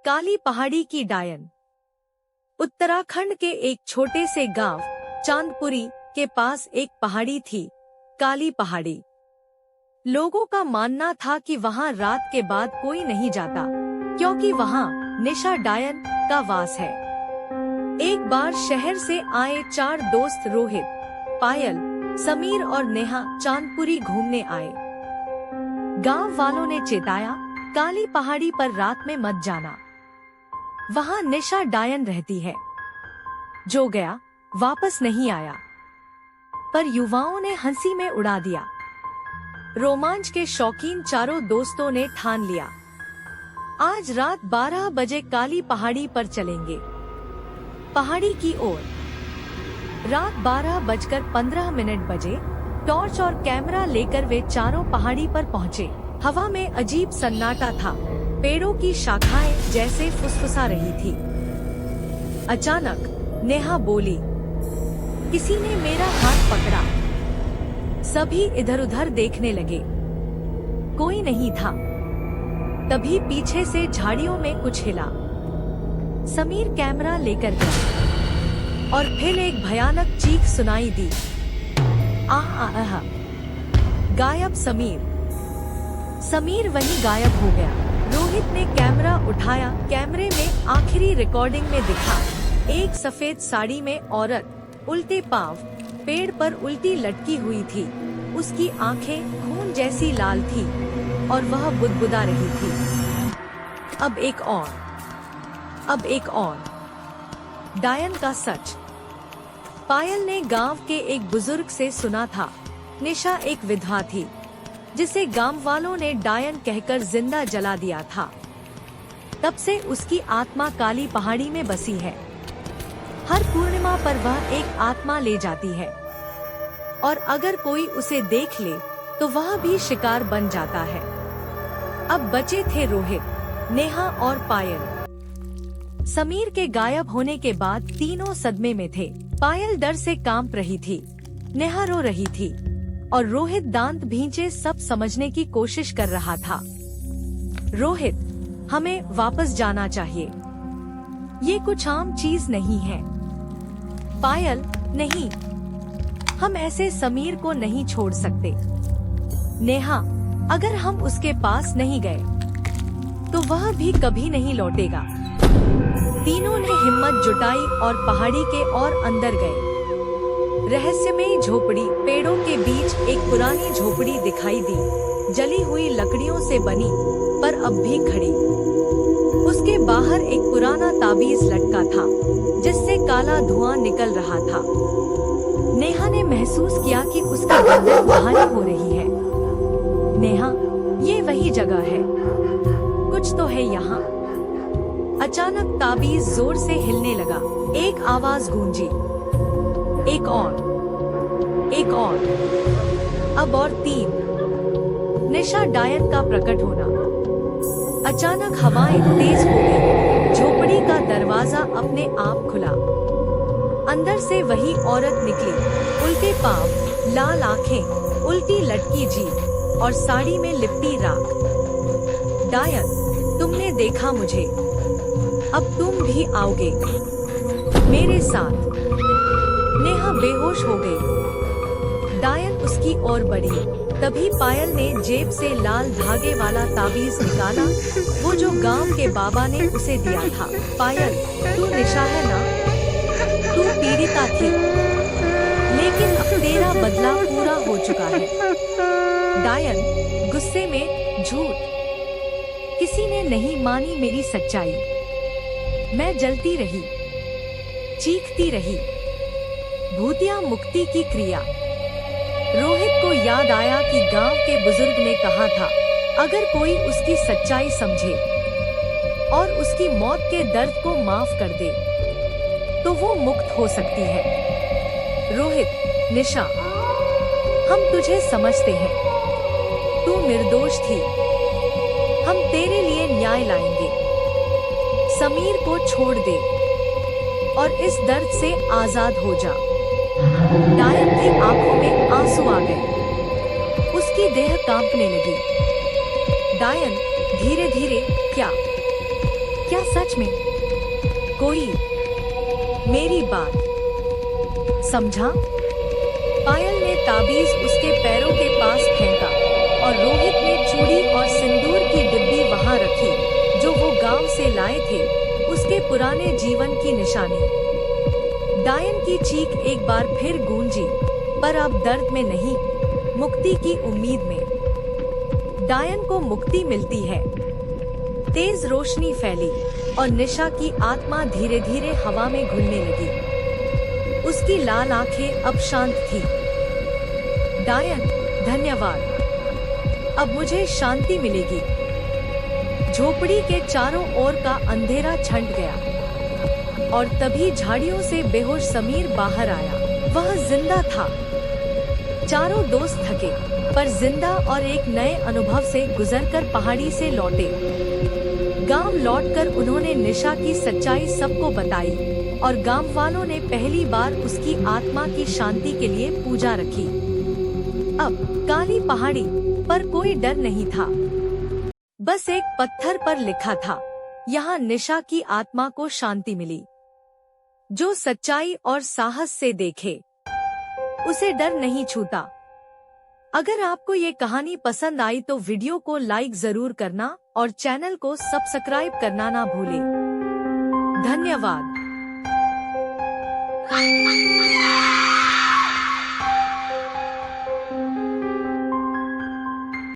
काली पहाड़ी की डायन। उत्तराखंड के एक छोटे से गांव चांदपुरी के पास एक पहाड़ी थी, काली पहाड़ी। लोगों का मानना था कि वहां रात के बाद कोई नहीं जाता, क्योंकि वहां निशा डायन का वास है। एक बार शहर से आए 4 दोस्त रोहित, पायल, समीर और नेहा चांदपुरी घूमने आए। गांव वालों ने चेताया, काली पहाड़ी पर रात में मत जाना, वहां निशा डायन रहती है। जो गया वापस नहीं आया। पर युवाओं ने हंसी में उड़ा दिया। रोमांच के शौकीन चारों दोस्तों ने ठान लिया, आज रात 12 बजे काली पहाड़ी पर चलेंगे। पहाड़ी की ओर रात 12:15 बजे टॉर्च और कैमरा लेकर वे चारों पहाड़ी पर पहुंचे। हवा में अजीब सन्नाटा था, पेड़ों की शाखाएं जैसे फुसफुसा रही थी। अचानक नेहा बोली, किसी ने मेरा हाथ पकड़ा। सभी इधर-उधर देखने लगे, कोई नहीं था। तभी पीछे से झाड़ियों में कुछ हिला। समीर कैमरा लेकर गया और फिर एक भयानक चीख सुनाई दी, आह। गायब समीर वहीं गायब हो गया। रोहित ने कैमरा उठाया। कैमरे में आखिरी रिकॉर्डिंग में दिखा एक सफेद साड़ी में औरत उल्टे पांव पेड़ पर उल्टी लटकी हुई थी। उसकी आंखें खून जैसी लाल थी और वह बुदबुदा रही थी। अब एक और डायन का सच। पायल ने गांव के एक बुजुर्ग से सुना था, निशा एक विधवा थी जिसे गांव वालों ने डायन कहकर जिंदा जला दिया था। तब से उसकी आत्मा काली पहाड़ी में बसी है। हर पूर्णिमा पर वह एक आत्मा ले जाती है और अगर कोई उसे देख ले तो वह भी शिकार बन जाता है। अब बचे थे रोहित, नेहा और पायल। समीर के गायब होने के बाद तीनों सदमे में थे। पायल डर से कांप रही थी, नेहा रो रही थी और रोहित दांत भींचे सब समझने की कोशिश कर रहा था। रोहित, हमें वापस जाना चाहिए, ये कुछ आम चीज नहीं है। पायल, नहीं, हम ऐसे समीर को नहीं छोड़ सकते। नेहा, अगर हम उसके पास नहीं गए तो वह भी कभी नहीं लौटेगा। तीनों ने हिम्मत जुटाई और पहाड़ी के और अंदर गए। रहस्यमयी झोपड़ी। पेड़ों के बीच एक पुरानी झोपड़ी दिखाई दी, जली हुई लकड़ियों से बनी पर अब भी खड़ी। उसके बाहर एक पुराना ताबीज लटका था जिससे काला धुआं निकल रहा था। नेहा ने महसूस किया कि उसकी गर्दन भारी हो रही है। नेहा, ये वही जगह है, कुछ तो है यहाँ। अचानक ताबीज जोर से हिलने लगा। एक आवाज गूंजी, एक और, अब और 3। निशा डायन का प्रकट होना। अचानक हवाएं तेज हो गई। झोपड़ी का दरवाजा अपने आप खुला। अंदर से वही औरत निकली, उल्टे पांव, लाल आंखें, उल्टी लटकी जीभ और साड़ी में लिपटी राख। डायन, तुमने देखा मुझे, अब तुम भी आओगे मेरे साथ। नेहा बेहोश हो गई। डायन उसकी ओर बढ़ी। तभी पायल ने जेब से लाल धागे वाला ताबीज निकाला, वो जो गांव के बाबा ने उसे दिया था। पायल, तू निशा है ना? तू पीड़िता थी, लेकिन अब तेरा बदला पूरा हो चुका है। डायन गुस्से में, झूठ, किसी ने नहीं मानी मेरी सच्चाई। मैं जलती रही, चीखती रही। भूतिया मुक्ति की क्रिया। रोहित को याद आया कि गांव के बुजुर्ग ने कहा था, अगर कोई उसकी सच्चाई समझे और उसकी मौत के दर्द को माफ कर दे तो वो मुक्त हो सकती है। रोहित, निशा, हम तुझे समझते हैं, तू निर्दोष थी, हम तेरे लिए न्याय लाएंगे। समीर को छोड़ दे और इस दर्द से आजाद हो जा। डायन की आंखों में आंसू आ गए, उसकी देह कांपने लगी। डायन धीरे धीरे, क्या क्या सच में कोई मेरी बात समझा? पायल ने ताबीज उसके पैरों के पास फेंका और रोहित ने चूड़ी और सिंदूर की डिब्बी वहां रखी जो वो गांव से लाए थे, उसके पुराने जीवन की निशानी। डायन की चीख एक बार फिर गूंजी, पर अब दर्द में नहीं, मुक्ति की उम्मीद में। डायन को मुक्ति मिलती है। तेज रोशनी फैली और निशा की आत्मा धीरे धीरे हवा में घुलने लगी। उसकी लाल आंखें अब शांत थी। डायन, धन्यवाद। अब मुझे शांति मिलेगी। झोपड़ी के चारों ओर का अंधेरा छंट गया और तभी झाड़ियों से बेहोश समीर बाहर आया। वह जिंदा था। चारों दोस्त थके पर जिंदा और एक नए अनुभव से गुजरकर पहाड़ी से लौटे। गांव लौटकर उन्होंने निशा की सच्चाई सबको बताई और गांव वालों ने पहली बार उसकी आत्मा की शांति के लिए पूजा रखी। अब काली पहाड़ी पर कोई डर नहीं था। बस एक पत्थर पर लिखा था, यहाँ निशा की आत्मा को शांति मिली। जो सच्चाई और साहस से देखे उसे डर नहीं छूता। अगर आपको ये कहानी पसंद आई तो वीडियो को लाइक जरूर करना और चैनल को सब्सक्राइब करना ना भूलें। धन्यवाद।